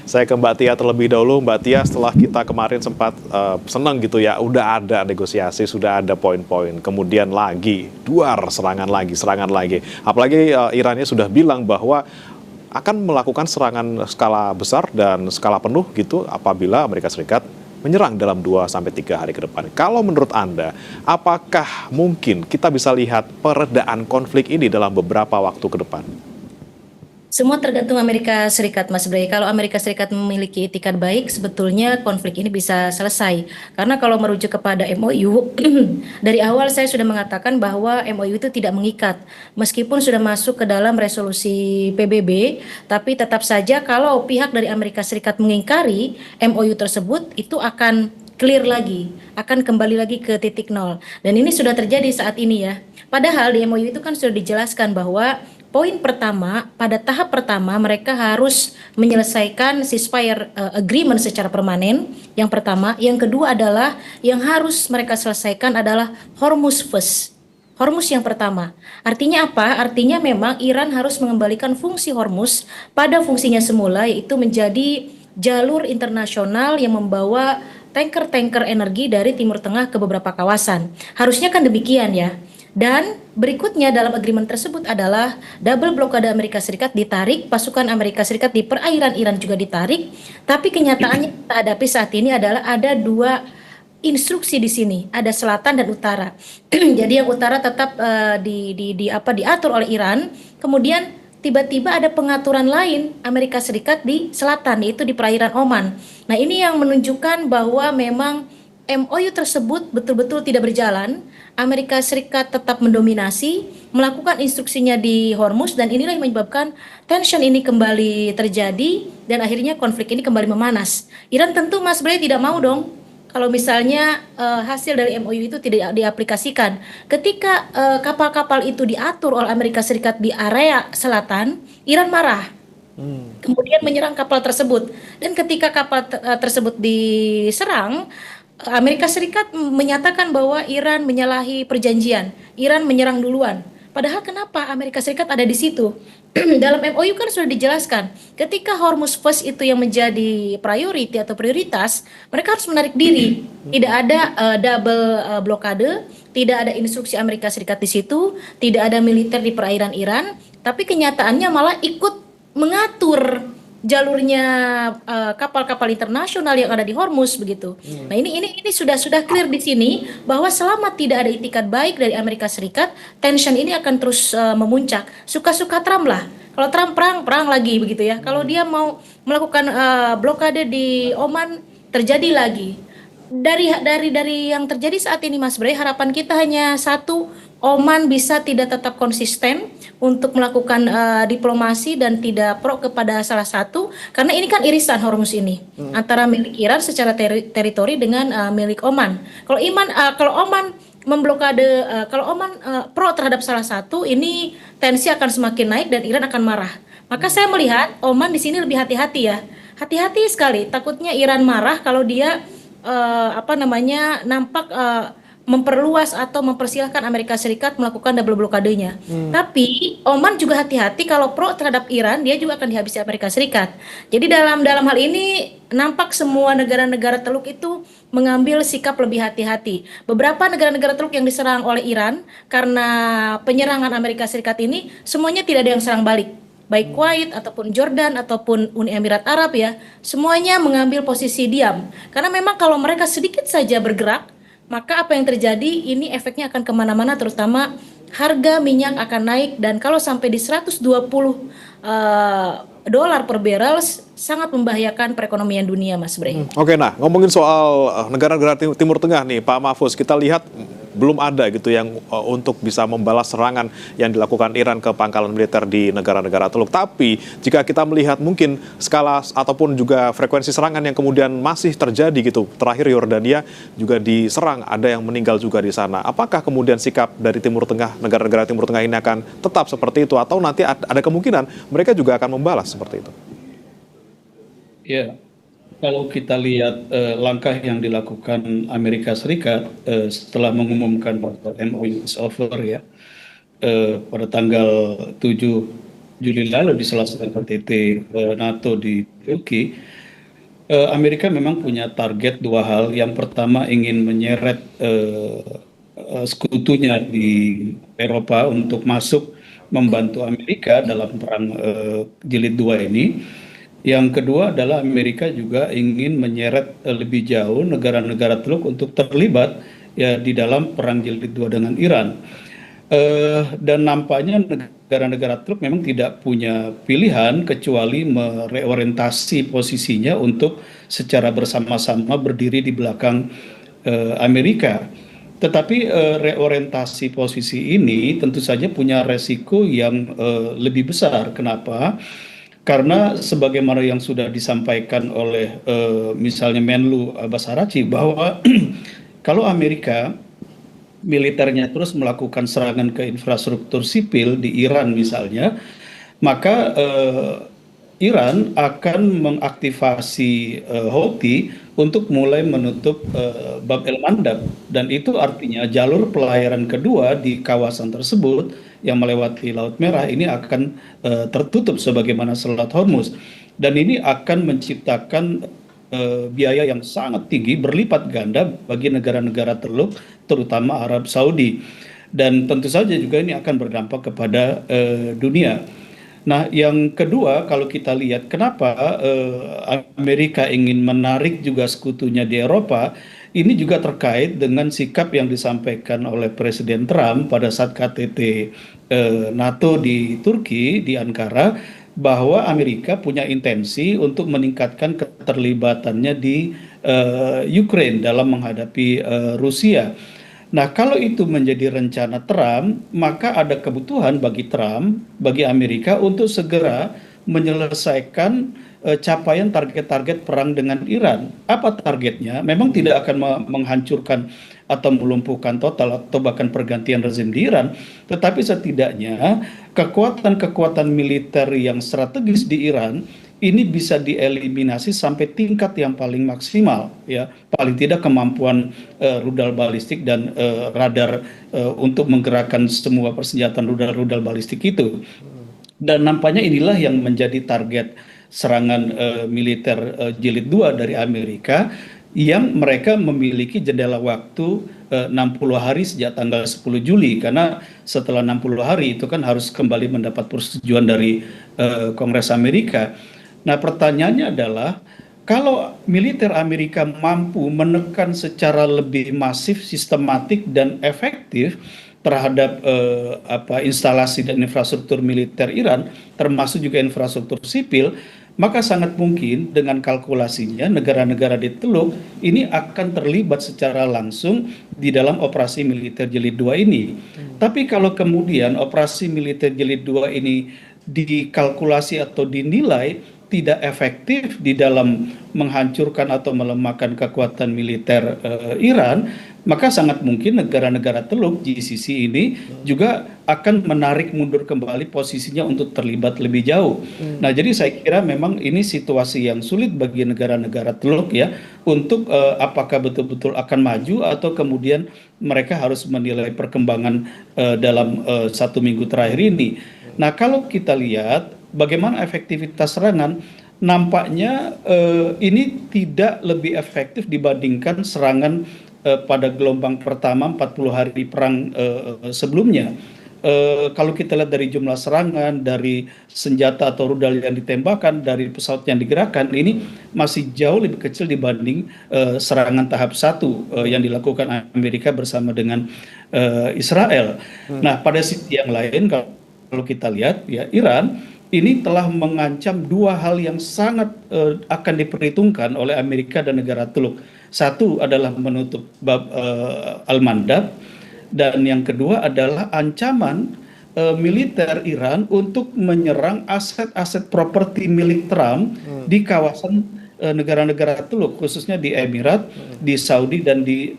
Saya ke Mbak Tia terlebih dahulu. Mbak Tia, setelah kita kemarin sempat senang gitu ya, udah ada negosiasi, sudah ada poin-poin. Kemudian lagi, duar, serangan lagi. Apalagi Irannya sudah bilang bahwa akan melakukan serangan skala besar dan skala penuh gitu apabila Amerika Serikat menyerang dalam 2 sampai 3 hari ke depan. Kalau menurut Anda, apakah mungkin kita bisa lihat peredaan konflik ini dalam beberapa waktu ke depan? Semua tergantung Amerika Serikat, Mas Bray. Kalau Amerika Serikat memiliki itikat baik, sebetulnya konflik ini bisa selesai. Karena kalau merujuk kepada MOU, dari awal saya sudah mengatakan bahwa MOU itu tidak mengikat. Meskipun sudah masuk ke dalam resolusi PBB, tapi tetap saja kalau pihak dari Amerika Serikat mengingkari MOU tersebut, itu akan clear lagi, akan kembali lagi ke titik nol. Dan ini sudah terjadi saat ini ya. Padahal di MOU itu kan sudah dijelaskan bahwa poin pertama, pada tahap pertama mereka harus menyelesaikan ceasefire agreement secara permanen. Yang pertama, yang kedua adalah yang harus mereka selesaikan adalah Hormuz first. Hormuz yang pertama. Artinya apa? Artinya memang Iran harus mengembalikan fungsi Hormuz pada fungsinya semula, yaitu menjadi jalur internasional yang membawa tanker-tanker energi dari Timur Tengah ke beberapa kawasan. Harusnya kan demikian ya. Dan berikutnya dalam agreement tersebut adalah double blokade Amerika Serikat ditarik, pasukan Amerika Serikat di perairan Iran juga ditarik, tapi kenyataannya kita hadapi saat ini adalah ada dua instruksi di sini, ada selatan dan utara. Jadi yang utara tetap diatur oleh Iran, kemudian tiba-tiba ada pengaturan lain Amerika Serikat di selatan, yaitu di perairan Oman. Nah, ini yang menunjukkan bahwa memang MOU tersebut betul-betul tidak berjalan. Amerika Serikat tetap mendominasi, melakukan instruksinya di Hormuz, dan inilah yang menyebabkan tension ini kembali terjadi dan akhirnya konflik ini kembali memanas. Iran tentu, Mas Bray, tidak mau dong kalau misalnya hasil dari MOU itu tidak diaplikasikan. Ketika kapal-kapal itu diatur oleh Amerika Serikat di area selatan, Iran marah. Kemudian menyerang kapal tersebut. Dan ketika kapal tersebut diserang, Amerika Serikat menyatakan bahwa Iran menyalahi perjanjian, Iran menyerang duluan. Padahal kenapa Amerika Serikat ada di situ? Dalam MOU kan sudah dijelaskan, ketika Hormuz First itu yang menjadi priority atau prioritas, mereka harus menarik diri. Tidak ada double blokade, tidak ada instruksi Amerika Serikat di situ, tidak ada militer di perairan Iran, tapi kenyataannya malah ikut mengatur jalurnya kapal-kapal internasional yang ada di Hormuz begitu. Nah, ini sudah clear di sini bahwa selama tidak ada itikat baik dari Amerika Serikat, tension ini akan terus memuncak. Suka-suka Trump lah. Kalau Trump perang lagi begitu ya. Kalau dia mau melakukan blokade di Oman, terjadi lagi. Dari yang terjadi saat ini, Mas Bray, harapan kita hanya satu: Oman bisa tidak tetap konsisten untuk melakukan diplomasi dan tidak pro kepada salah satu, karena ini kan irisan Hormuz ini antara milik Iran secara teritori dengan milik Oman. Kalau Oman memblokade, kalau Oman pro terhadap salah satu, ini tensi akan semakin naik dan Iran akan marah. Maka saya melihat Oman di sini lebih hati-hati ya, hati-hati sekali. Takutnya Iran marah kalau dia nampak memperluas atau mempersilahkan Amerika Serikat melakukan double blokadenya. Tapi Oman juga hati-hati, kalau pro terhadap Iran, dia juga akan dihabisi Amerika Serikat. Jadi dalam hal ini nampak semua negara-negara Teluk itu mengambil sikap lebih hati-hati. Beberapa negara-negara Teluk yang diserang oleh Iran karena penyerangan Amerika Serikat ini, semuanya tidak ada yang serang balik. Baik Kuwait ataupun Jordan ataupun Uni Emirat Arab ya, semuanya mengambil posisi diam. Karena memang kalau mereka sedikit saja bergerak, maka apa yang terjadi ini efeknya akan kemana-mana, terutama harga minyak akan naik, dan kalau sampai di 120 dolar per barrel sangat membahayakan perekonomian dunia, Mas Bray. Oke, nah ngomongin soal negara-negara Timur Tengah nih, Pak Mahfuz, kita lihat belum ada gitu yang untuk bisa membalas serangan yang dilakukan Iran ke pangkalan militer di negara-negara Teluk. Tapi jika kita melihat mungkin skala ataupun juga frekuensi serangan yang kemudian masih terjadi gitu. Terakhir Yordania juga diserang, ada yang meninggal juga di sana. Apakah kemudian sikap dari Timur Tengah, negara-negara Timur Tengah ini akan tetap seperti itu, atau nanti ada kemungkinan mereka juga akan membalas seperti itu? Ya, kalau kita lihat langkah yang dilakukan Amerika Serikat setelah mengumumkan bahwa MOU is over ya, pada tanggal 7 Juli lalu di salah satu KTT NATO di Turki, Amerika memang punya target dua hal. Yang pertama ingin menyeret sekutunya di Eropa untuk masuk membantu Amerika dalam perang jilid 2 ini. Yang kedua adalah Amerika juga ingin menyeret lebih jauh negara-negara Teluk untuk terlibat ya di dalam perang jilid 2 dengan Iran. Dan nampaknya negara-negara Teluk memang tidak punya pilihan kecuali mereorientasi posisinya untuk secara bersama-sama berdiri di belakang Amerika. Tetapi reorientasi posisi ini tentu saja punya resiko yang lebih besar. Kenapa? Karena sebagaimana yang sudah disampaikan oleh misalnya Menlu Abbas Araghchi bahwa kalau Amerika militernya terus melakukan serangan ke infrastruktur sipil di Iran misalnya, maka Iran akan mengaktifasi Houthi untuk mulai menutup Bab el-Mandab, dan itu artinya jalur pelayaran kedua di kawasan tersebut yang melewati Laut Merah ini akan tertutup sebagaimana Selat Hormuz, dan ini akan menciptakan biaya yang sangat tinggi berlipat ganda bagi negara-negara Teluk terutama Arab Saudi, dan tentu saja juga ini akan berdampak kepada dunia. Nah, yang kedua, kalau kita lihat kenapa Amerika ingin menarik juga sekutunya di Eropa, ini juga terkait dengan sikap yang disampaikan oleh Presiden Trump pada saat KTT NATO di Turki, di Ankara, bahwa Amerika punya intensi untuk meningkatkan keterlibatannya di Ukraine dalam menghadapi Rusia. Nah, kalau itu menjadi rencana Trump, maka ada kebutuhan bagi Trump, bagi Amerika untuk segera menyelesaikan capaian target-target perang dengan Iran. Apa targetnya? Memang tidak akan menghancurkan atau melumpuhkan total atau bahkan pergantian rezim di Iran, tetapi setidaknya kekuatan-kekuatan militer yang strategis di Iran ini bisa dieliminasi sampai tingkat yang paling maksimal, ya, paling tidak kemampuan rudal balistik dan radar untuk menggerakkan semua persenjataan rudal balistik itu. Dan nampaknya inilah yang menjadi target serangan militer jilid 2 dari Amerika, yang mereka memiliki jendela waktu 60 hari sejak tanggal 10 Juli, karena setelah 60 hari itu kan harus kembali mendapat persetujuan dari Kongres Amerika. Nah, pertanyaannya adalah kalau militer Amerika mampu menekan secara lebih masif, sistematik dan efektif terhadap instalasi dan infrastruktur militer Iran, termasuk juga infrastruktur sipil, maka sangat mungkin dengan kalkulasinya negara-negara di Teluk ini akan terlibat secara langsung di dalam operasi militer jilid 2 ini. Tapi kalau kemudian operasi militer jilid 2 ini dikalkulasi atau dinilai tidak efektif di dalam menghancurkan atau melemahkan kekuatan militer Iran, maka sangat mungkin negara-negara Teluk GCC ini juga akan menarik mundur kembali posisinya untuk terlibat lebih jauh. Nah, jadi saya kira memang ini situasi yang sulit bagi negara-negara Teluk ya, untuk apakah betul-betul akan maju atau kemudian mereka harus menilai perkembangan dalam 1 minggu terakhir ini. Nah, kalau kita lihat bagaimana efektivitas serangan, nampaknya ini tidak lebih efektif dibandingkan serangan pada gelombang pertama 40 hari perang sebelumnya. Kalau kita lihat dari jumlah serangan, dari senjata atau rudal yang ditembakkan, dari pesawat yang digerakkan, ini masih jauh lebih kecil dibanding serangan tahap 1 yang dilakukan Amerika bersama dengan Israel. Nah, pada sisi yang lain kalau kita lihat ya, Iran ini telah mengancam 2 hal yang sangat akan diperhitungkan oleh Amerika dan negara Teluk. Satu adalah menutup Bab al-Mandab, dan yang kedua adalah ancaman militer Iran untuk menyerang aset-aset properti milik Trump di kawasan negara-negara Teluk, khususnya di Emirat, di Saudi, dan di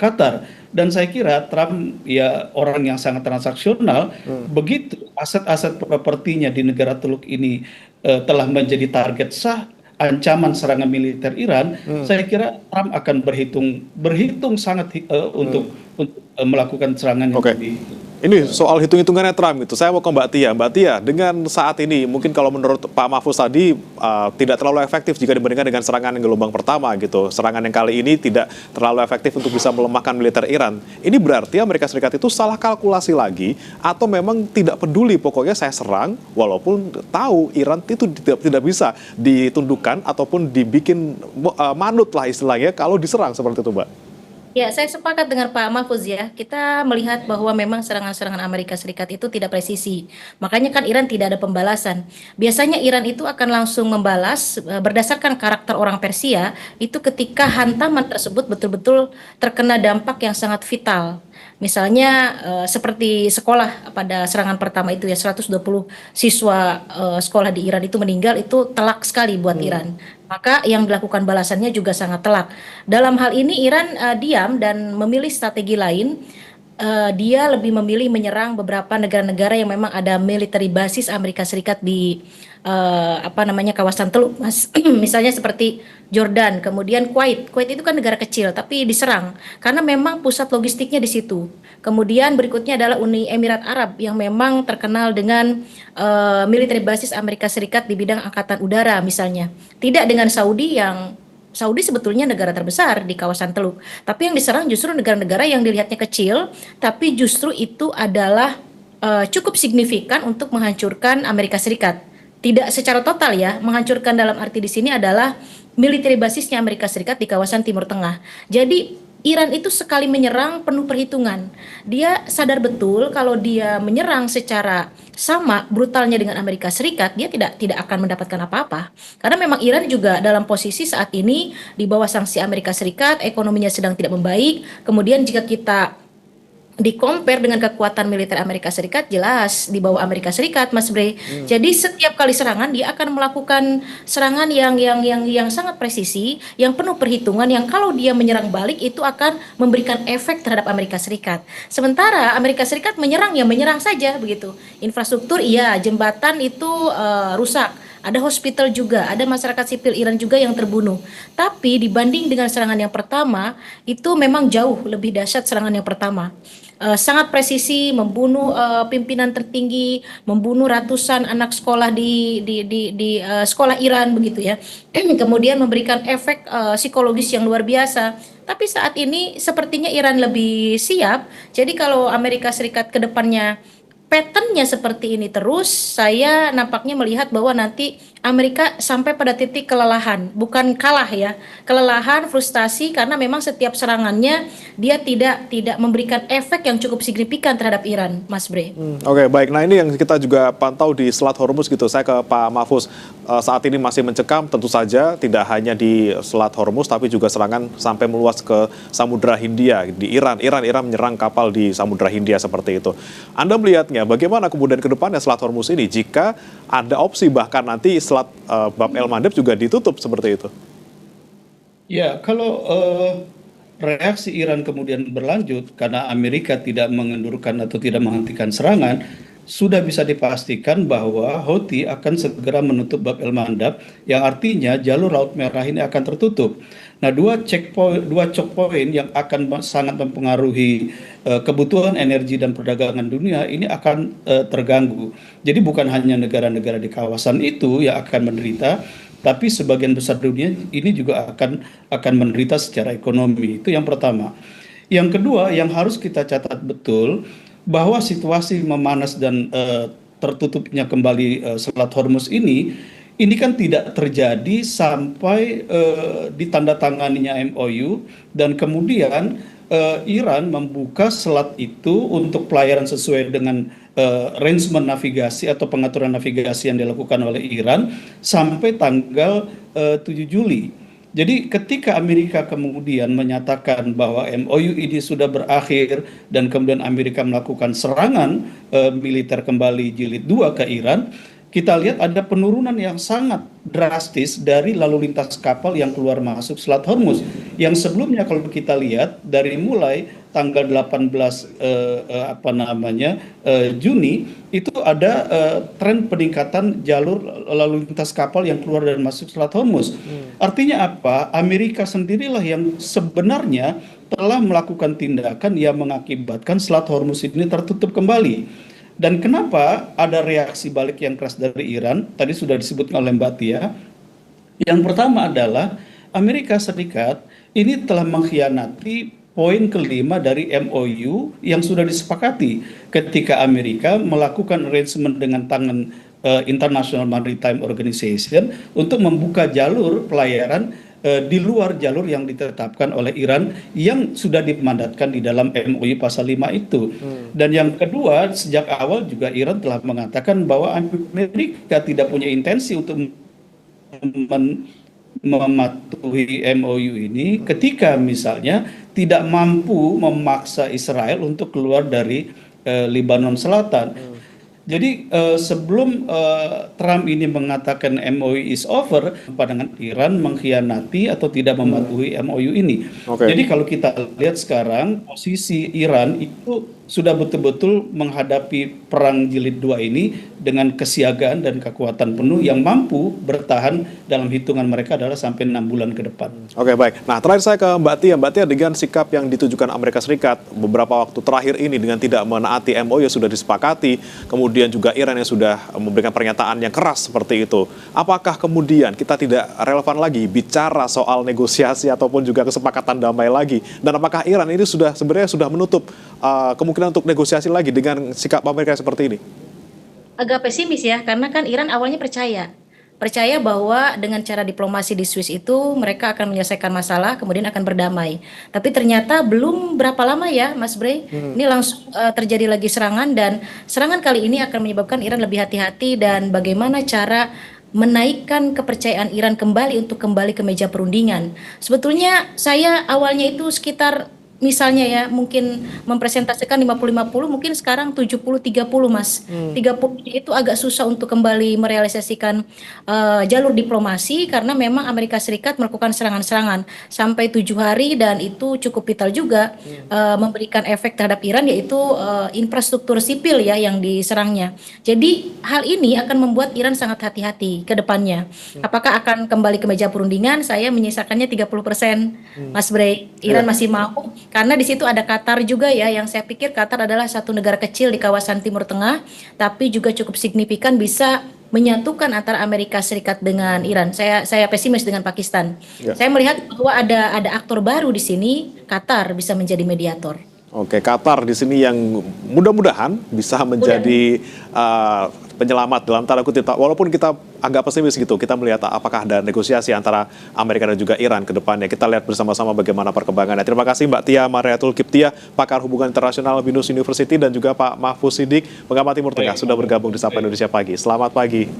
Qatar. Dan saya kira Trump ya orang yang sangat transaksional, begitu aset-aset propertinya di negara Teluk ini telah menjadi target sah ancaman serangan militer Iran, saya kira Trump akan berhitung sangat untuk melakukan serangan yang lebih. Ini soal hitung-hitungannya Trump itu. Saya mau ke Mbak Tia. Mbak Tia, dengan saat ini mungkin kalau menurut Pak Mahfuz tadi tidak terlalu efektif jika dibandingkan dengan serangan yang gelombang pertama gitu. Serangan yang kali ini tidak terlalu efektif untuk bisa melemahkan militer Iran. Ini berarti Amerika Serikat itu salah kalkulasi lagi atau memang tidak peduli, pokoknya saya serang walaupun tahu Iran itu tidak bisa ditundukkan ataupun dibikin manut lah istilahnya kalau diserang seperti itu, Mbak. Ya, saya sepakat dengan Pak Mahfuz ya. Kita melihat bahwa memang serangan-serangan Amerika Serikat itu tidak presisi. Makanya kan Iran tidak ada pembalasan. Biasanya Iran itu akan langsung membalas berdasarkan karakter orang Persia itu ketika hantaman tersebut betul-betul terkena dampak yang sangat vital. Misalnya seperti sekolah pada serangan pertama itu ya 120 siswa sekolah di Iran itu meninggal, itu telak sekali buat Iran. Maka yang dilakukan balasannya juga sangat telak. Dalam hal ini Iran diam dan memilih strategi lain. Dia lebih memilih menyerang beberapa negara-negara yang memang ada military basis Amerika Serikat di kawasan Teluk Mas. Misalnya seperti Jordan, kemudian Kuwait. Kuwait itu kan negara kecil tapi diserang karena memang pusat logistiknya di situ. Kemudian berikutnya adalah Uni Emirat Arab yang memang terkenal dengan military basis Amerika Serikat di bidang angkatan udara misalnya. Tidak dengan Saudi sebetulnya negara terbesar di kawasan Teluk, tapi yang diserang justru negara-negara yang dilihatnya kecil, tapi justru itu adalah cukup signifikan untuk menghancurkan Amerika Serikat. Tidak secara total ya, menghancurkan dalam arti di sini adalah military basisnya Amerika Serikat di kawasan Timur Tengah. Jadi Iran itu sekali menyerang penuh perhitungan. Dia sadar betul kalau dia menyerang secara sama brutalnya dengan Amerika Serikat, dia tidak akan mendapatkan apa-apa. Karena memang Iran juga dalam posisi saat ini di bawah sanksi Amerika Serikat, ekonominya sedang tidak membaik. Kemudian jika kita di-compare dengan kekuatan militer Amerika Serikat, jelas di bawah Amerika Serikat, Mas Bre. Jadi setiap kali serangan dia akan melakukan serangan yang sangat presisi, yang penuh perhitungan, yang kalau dia menyerang balik itu akan memberikan efek terhadap Amerika Serikat. Sementara Amerika Serikat menyerang ya menyerang saja begitu. Infrastruktur iya, jembatan itu rusak. Ada hospital juga, ada masyarakat sipil Iran juga yang terbunuh. Tapi dibanding dengan serangan yang pertama, itu memang jauh lebih dahsyat serangan yang pertama. Sangat presisi, membunuh pimpinan tertinggi, membunuh ratusan anak sekolah di sekolah Iran begitu ya. Kemudian memberikan efek psikologis yang luar biasa. Tapi saat ini sepertinya Iran lebih siap. Jadi kalau Amerika Serikat ke depannya patternnya seperti ini terus, saya nampaknya melihat bahwa nanti Amerika sampai pada titik kelelahan, bukan kalah ya, kelelahan, frustasi karena memang setiap serangannya dia tidak memberikan efek yang cukup signifikan terhadap Iran, Mas Bre. Oke, baik. Nah ini yang kita juga pantau di Selat Hormuz gitu. Saya ke Pak Mahfuz. Saat ini masih mencekam, tentu saja tidak hanya di Selat Hormuz, tapi juga serangan sampai meluas ke Samudra Hindia di Iran. Iran menyerang kapal di Samudra Hindia seperti itu. Anda melihatnya bagaimana kemudian ke depannya Selat Hormuz ini jika ada opsi bahkan nanti Selat Bab El Mandeb juga ditutup seperti itu? Ya, kalau reaksi Iran kemudian berlanjut karena Amerika tidak mengendurkan atau tidak menghentikan serangan, sudah bisa dipastikan bahwa Houthi akan segera menutup Bab el Mandab, yang artinya jalur Laut Merah ini akan tertutup. Nah, dua choke point yang akan sangat mempengaruhi kebutuhan energi dan perdagangan dunia ini akan terganggu. Jadi bukan hanya negara-negara di kawasan itu yang akan menderita, tapi sebagian besar dunia ini juga akan menderita secara ekonomi. Itu yang pertama. Yang kedua, yang harus kita catat betul bahwa situasi memanas dan tertutupnya kembali Selat Hormuz ini kan tidak terjadi sampai ditandatanganinya MOU dan kemudian Iran membuka selat itu untuk pelayaran sesuai dengan arrangement navigasi atau pengaturan navigasi yang dilakukan oleh Iran sampai tanggal 7 Juli. Jadi ketika Amerika kemudian menyatakan bahwa MOU ini sudah berakhir dan kemudian Amerika melakukan serangan militer kembali jilid 2 ke Iran, kita lihat ada penurunan yang sangat drastis dari lalu lintas kapal yang keluar masuk Selat Hormuz. Yang sebelumnya kalau kita lihat dari mulai tanggal 18 Juni itu ada tren peningkatan jalur lalu lintas kapal yang keluar dan masuk Selat Hormuz. Artinya apa? Amerika sendirilah yang sebenarnya telah melakukan tindakan yang mengakibatkan Selat Hormuz ini tertutup kembali. Dan kenapa ada reaksi balik yang keras dari Iran? Tadi sudah disebutkan oleh Mbak Tia. Yang pertama adalah Amerika Serikat ini telah mengkhianati poin kelima dari MOU yang sudah disepakati ketika Amerika melakukan arrangement dengan tangan International Maritime Organization untuk membuka jalur pelayaran di luar jalur yang ditetapkan oleh Iran yang sudah dimandatkan di dalam MOU pasal 5 itu. Dan yang kedua, sejak awal juga Iran telah mengatakan bahwa Amerika tidak punya intensi untuk mematuhi MOU ini ketika misalnya tidak mampu memaksa Israel untuk keluar dari Lebanon Selatan. Jadi sebelum Trump ini mengatakan MOU is over, pandangan Iran mengkhianati atau tidak mematuhi MOU ini. Jadi kalau kita lihat sekarang posisi Iran itu sudah betul-betul menghadapi perang jilid 2 ini dengan kesiagaan dan kekuatan penuh yang mampu bertahan dalam hitungan mereka adalah sampai 6 bulan ke depan. Oke, baik. Nah, terakhir saya ke Mbak Tia. Mbak Tia, dengan sikap yang ditujukan Amerika Serikat beberapa waktu terakhir ini dengan tidak menaati MOU yang sudah disepakati, kemudian juga Iran yang sudah memberikan pernyataan yang keras seperti itu, apakah kemudian kita tidak relevan lagi bicara soal negosiasi ataupun juga kesepakatan damai lagi? Dan apakah Iran ini sebenarnya sudah menutup kemungkinan untuk negosiasi lagi dengan sikap Amerika seperti ini? Agak pesimis ya, karena kan Iran awalnya percaya bahwa dengan cara diplomasi di Swiss itu mereka akan menyelesaikan masalah, kemudian akan berdamai. Tapi ternyata belum berapa lama ya, Mas Bray, ini langsung terjadi lagi serangan, dan serangan kali ini akan menyebabkan Iran lebih hati-hati dan bagaimana cara menaikkan kepercayaan Iran kembali untuk kembali ke meja perundingan. Sebetulnya saya awalnya itu sekitar misalnya ya mungkin mempresentasikan 50-50, mungkin sekarang 70-30 Mas. 30 itu agak susah untuk kembali merealisasikan jalur diplomasi karena memang Amerika Serikat melakukan serangan-serangan sampai 7 hari dan itu cukup vital juga memberikan efek terhadap Iran, yaitu infrastruktur sipil ya yang diserangnya. Jadi hal ini akan membuat Iran sangat hati-hati ke depannya. Apakah akan kembali ke meja perundingan? Saya menyisakannya 30%, Mas Bray. Iran masih mau, karena di situ ada Qatar juga ya, yang saya pikir Qatar adalah satu negara kecil di kawasan Timur Tengah, tapi juga cukup signifikan bisa menyatukan antara Amerika Serikat dengan Iran. Saya pesimis dengan Pakistan. Saya melihat bahwa ada aktor baru di sini, Qatar bisa menjadi mediator. Oke, Qatar di sini yang mudah-mudahan bisa menjadi penyelamat dalam tanda kutip. Walaupun kita agak pesimis gitu, kita melihat apakah ada negosiasi antara Amerika dan juga Iran ke depannya. Kita lihat bersama-sama bagaimana perkembangannya. Terima kasih Mbak Tia Mariatul Kiptia, pakar hubungan internasional BINUS University, dan juga Pak Mahfuz Siddiq, pengamat Timur Tengah, sudah bergabung di Sapa Indonesia Pagi. Selamat pagi.